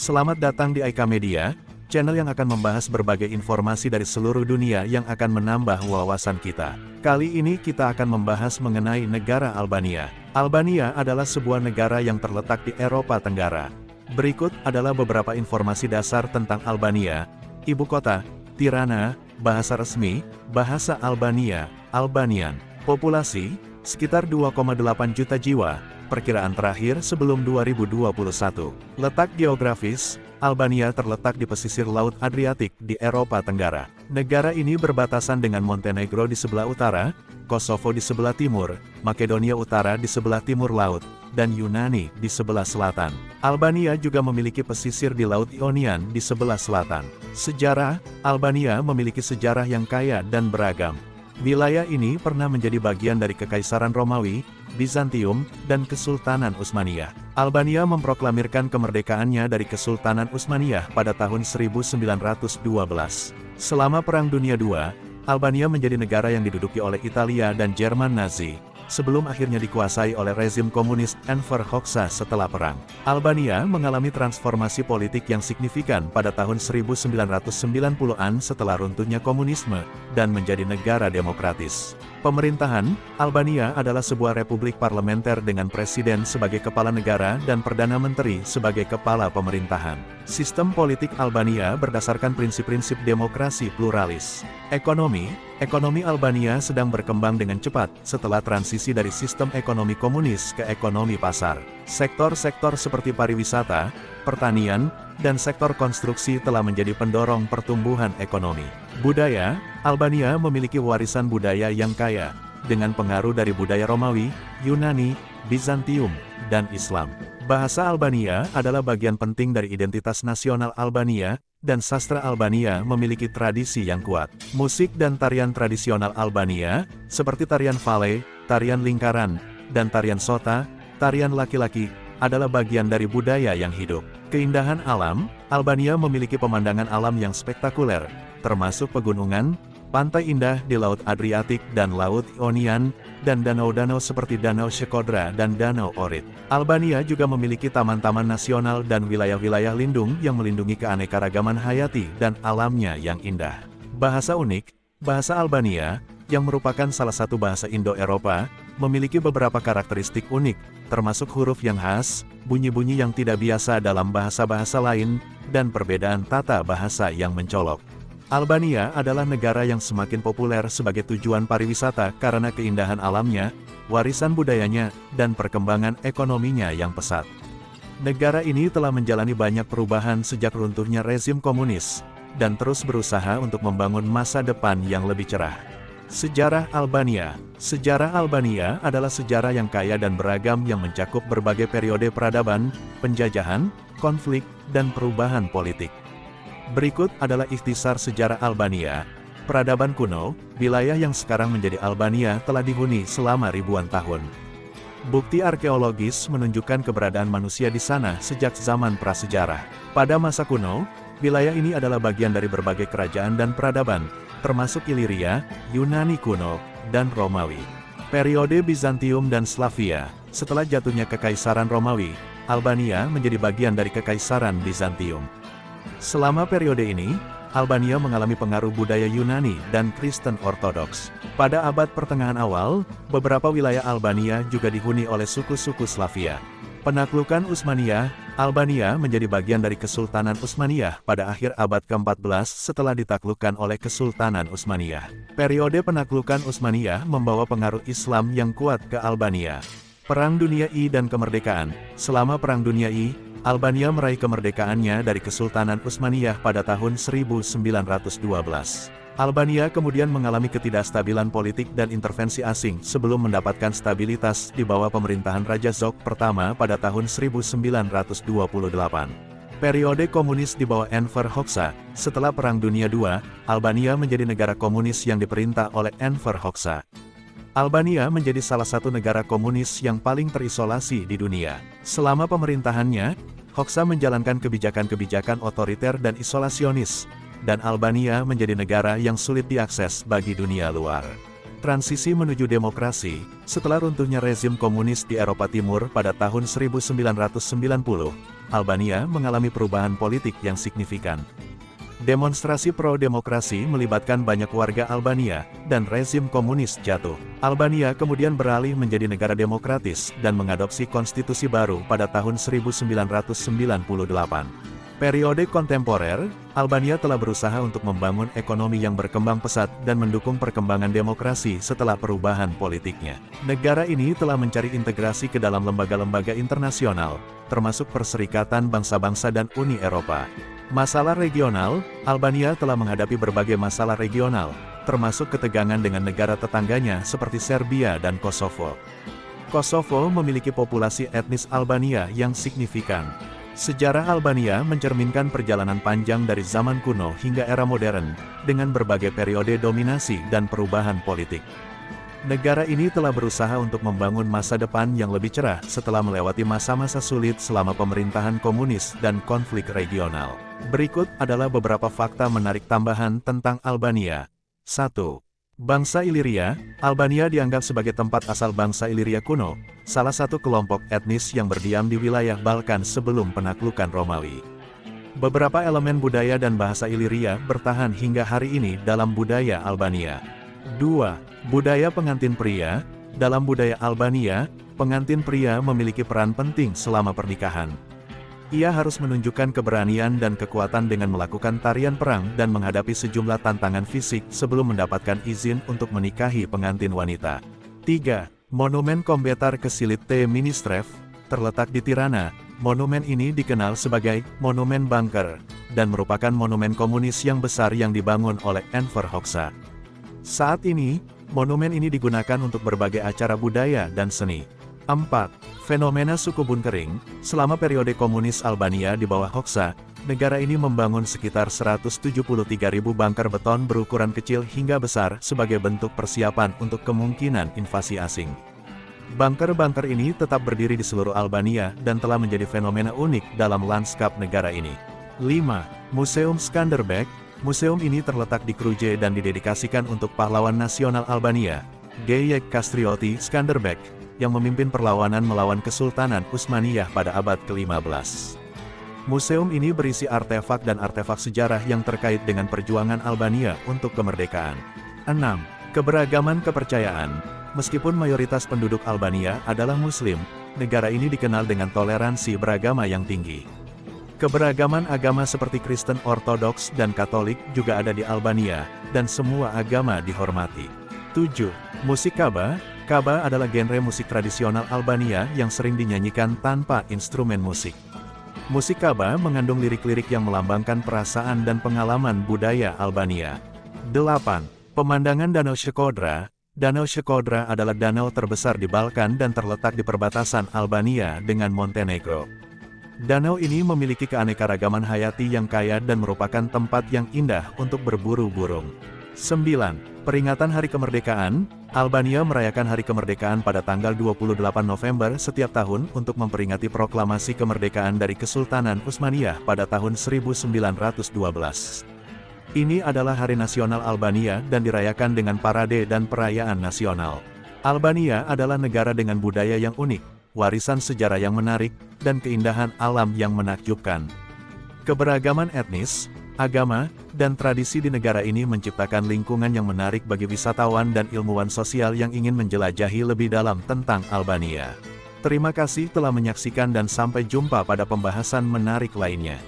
Selamat datang di Aika Media, channel yang akan membahas berbagai informasi dari seluruh dunia yang akan menambah wawasan kita. Kali ini kita akan membahas mengenai negara Albania. Albania adalah sebuah negara yang terletak di Eropa Tenggara. Berikut adalah beberapa informasi dasar tentang Albania. Ibu kota, Tirana. Bahasa resmi, bahasa Albania, Albanian. Populasi, sekitar 2,8 juta jiwa. Perkiraan terakhir sebelum 2021. Letak geografis, Albania terletak di pesisir Laut Adriatik di Eropa Tenggara. Negara ini berbatasan dengan Montenegro di sebelah utara, Kosovo di sebelah timur, Makedonia Utara di sebelah timur laut, dan Yunani di sebelah selatan. Albania juga memiliki pesisir di Laut Ionian di sebelah selatan. Sejarah, Albania memiliki sejarah yang kaya dan beragam. Wilayah ini pernah menjadi bagian dari Kekaisaran Romawi, Bizantium, dan Kesultanan Utsmaniyah. Albania memproklamirkan kemerdekaannya dari Kesultanan Utsmaniyah pada tahun 1912. Selama Perang Dunia II, Albania menjadi negara yang diduduki oleh Italia dan Jerman Nazi, sebelum akhirnya dikuasai oleh rezim komunis Enver Hoxha setelah perang. Albania mengalami transformasi politik yang signifikan pada tahun 1990-an setelah runtuhnya komunisme, dan menjadi negara demokratis. Pemerintahan, Albania adalah sebuah republik parlementer dengan presiden sebagai kepala negara dan perdana menteri sebagai kepala pemerintahan. Sistem politik Albania berdasarkan prinsip-prinsip demokrasi pluralis. Ekonomi Albania sedang berkembang dengan cepat setelah transisi dari sistem ekonomi komunis ke ekonomi pasar. Sektor-sektor seperti pariwisata, pertanian, dan sektor konstruksi telah menjadi pendorong pertumbuhan ekonomi. Budaya, Albania memiliki warisan budaya yang kaya, dengan pengaruh dari budaya Romawi, Yunani, Bizantium, dan Islam. Bahasa Albania adalah bagian penting dari identitas nasional Albania, dan sastra Albania memiliki tradisi yang kuat. Musik dan tarian tradisional Albania, seperti tarian Vale, tarian lingkaran, dan tarian Sota, tarian laki-laki, adalah bagian dari budaya yang hidup. Keindahan alam, Albania memiliki pemandangan alam yang spektakuler, termasuk pegunungan, pantai indah di Laut Adriatik dan Laut Ionian, dan danau-danau seperti Danau Shkodra dan Danau Ohrid. Albania juga memiliki taman-taman nasional dan wilayah-wilayah lindung yang melindungi keanekaragaman hayati dan alamnya yang indah. Bahasa unik, bahasa Albania, yang merupakan salah satu bahasa Indo-Eropa, memiliki beberapa karakteristik unik, termasuk huruf yang khas, bunyi-bunyi yang tidak biasa dalam bahasa-bahasa lain, dan perbedaan tata bahasa yang mencolok. Albania adalah negara yang semakin populer sebagai tujuan pariwisata karena keindahan alamnya, warisan budayanya, dan perkembangan ekonominya yang pesat. Negara ini telah menjalani banyak perubahan sejak runtuhnya rezim komunis, dan terus berusaha untuk membangun masa depan yang lebih cerah. Sejarah Albania. Sejarah Albania adalah sejarah yang kaya dan beragam yang mencakup berbagai periode peradaban, penjajahan, konflik, dan perubahan politik. Berikut adalah ikhtisar sejarah Albania. Peradaban kuno, wilayah yang sekarang menjadi Albania telah dihuni selama ribuan tahun. Bukti arkeologis menunjukkan keberadaan manusia di sana sejak zaman prasejarah. Pada masa kuno, wilayah ini adalah bagian dari berbagai kerajaan dan peradaban, termasuk Iliria, Yunani kuno, dan Romawi. Periode Bizantium dan Slavia. Setelah jatuhnya Kekaisaran Romawi, Albania menjadi bagian dari Kekaisaran Bizantium. Selama periode ini, Albania mengalami pengaruh budaya Yunani dan Kristen Ortodoks. Pada abad pertengahan awal, beberapa wilayah Albania juga dihuni oleh suku-suku Slavia. Penaklukan Utsmaniyah, Albania menjadi bagian dari Kesultanan Utsmaniyah pada akhir abad ke-14 setelah ditaklukkan oleh Kesultanan Utsmaniyah. Periode penaklukan Utsmaniyah membawa pengaruh Islam yang kuat ke Albania. Perang Dunia I dan kemerdekaan. Selama Perang Dunia I, Albania meraih kemerdekaannya dari Kesultanan Utsmaniyah pada tahun 1912. Albania kemudian mengalami ketidakstabilan politik dan intervensi asing sebelum mendapatkan stabilitas di bawah pemerintahan Raja Zog pertama pada tahun 1928. Periode komunis di bawah Enver Hoxha. Setelah Perang Dunia II, Albania menjadi negara komunis yang diperintah oleh Enver Hoxha. Albania menjadi salah satu negara komunis yang paling terisolasi di dunia. Selama pemerintahannya, Hoxha menjalankan kebijakan-kebijakan otoriter dan isolasionis, dan Albania menjadi negara yang sulit diakses bagi dunia luar. Transisi menuju demokrasi, setelah runtuhnya rezim komunis di Eropa Timur pada tahun 1990, Albania mengalami perubahan politik yang signifikan. Demonstrasi pro-demokrasi melibatkan banyak warga Albania, dan rezim komunis jatuh. Albania kemudian beralih menjadi negara demokratis dan mengadopsi konstitusi baru pada tahun 1998. Periode kontemporer, Albania telah berusaha untuk membangun ekonomi yang berkembang pesat dan mendukung perkembangan demokrasi setelah perubahan politiknya. Negara ini telah mencari integrasi ke dalam lembaga-lembaga internasional, termasuk Perserikatan Bangsa-Bangsa dan Uni Eropa. Masalah regional, Albania telah menghadapi berbagai masalah regional, termasuk ketegangan dengan negara tetangganya seperti Serbia dan Kosovo. Kosovo memiliki populasi etnis Albania yang signifikan. Sejarah Albania mencerminkan perjalanan panjang dari zaman kuno hingga era modern, dengan berbagai periode dominasi dan perubahan politik. Negara ini telah berusaha untuk membangun masa depan yang lebih cerah setelah melewati masa-masa sulit selama pemerintahan komunis dan konflik regional. Berikut adalah beberapa fakta menarik tambahan tentang Albania. 1. Bangsa Iliria. Albania dianggap sebagai tempat asal bangsa Iliria kuno, salah satu kelompok etnis yang berdiam di wilayah Balkan sebelum penaklukan Romawi. Beberapa elemen budaya dan bahasa Iliria bertahan hingga hari ini dalam budaya Albania. 2. Budaya pengantin pria. Dalam budaya Albania, pengantin pria memiliki peran penting selama pernikahan. Ia harus menunjukkan keberanian dan kekuatan dengan melakukan tarian perang dan menghadapi sejumlah tantangan fisik sebelum mendapatkan izin untuk menikahi pengantin wanita. 3. Monumen Kombetar Kesilit T. Ministrev, terletak di Tirana. Monumen ini dikenal sebagai Monumen Bunker, dan merupakan monumen komunis yang besar yang dibangun oleh Enver Hoxha. Saat ini, monumen ini digunakan untuk berbagai acara budaya dan seni. 4. Fenomena suku bunkering. Selama periode komunis Albania di bawah Hoxha, negara ini membangun sekitar 173.000 bunker beton berukuran kecil hingga besar sebagai bentuk persiapan untuk kemungkinan invasi asing. Bunker-bunker ini tetap berdiri di seluruh Albania dan telah menjadi fenomena unik dalam lanskap negara ini. 5. Museum Skanderbeg. Museum ini terletak di Kruje dan didedikasikan untuk pahlawan nasional Albania, Geyek Kastrioti Skanderbeg, yang memimpin perlawanan melawan Kesultanan Utsmaniyah pada abad ke-15. Museum ini berisi artefak dan artefak sejarah yang terkait dengan perjuangan Albania untuk kemerdekaan. 6. Keberagaman kepercayaan. Meskipun mayoritas penduduk Albania adalah Muslim, negara ini dikenal dengan toleransi beragama yang tinggi. Keberagaman agama seperti Kristen Ortodoks dan Katolik juga ada di Albania, dan semua agama dihormati. 7. Musik Kaba. Kaba adalah genre musik tradisional Albania yang sering dinyanyikan tanpa instrumen musik. Musik Kaba mengandung lirik-lirik yang melambangkan perasaan dan pengalaman budaya Albania. 8. Pemandangan Danau Shkodra. Danau Shkodra adalah danau terbesar di Balkan dan terletak di perbatasan Albania dengan Montenegro. Danau ini memiliki keanekaragaman hayati yang kaya dan merupakan tempat yang indah untuk berburu burung. 9. Peringatan Hari Kemerdekaan. Albania merayakan Hari Kemerdekaan pada tanggal 28 November setiap tahun untuk memperingati proklamasi kemerdekaan dari Kesultanan Utsmaniyah pada tahun 1912. Ini adalah Hari Nasional Albania dan dirayakan dengan parade dan perayaan nasional. Albania adalah negara dengan budaya yang unik, warisan sejarah yang menarik, dan keindahan alam yang menakjubkan. Keberagaman etnis, agama, dan tradisi di negara ini menciptakan lingkungan yang menarik bagi wisatawan dan ilmuwan sosial yang ingin menjelajahi lebih dalam tentang Albania. Terima kasih telah menyaksikan dan sampai jumpa pada pembahasan menarik lainnya.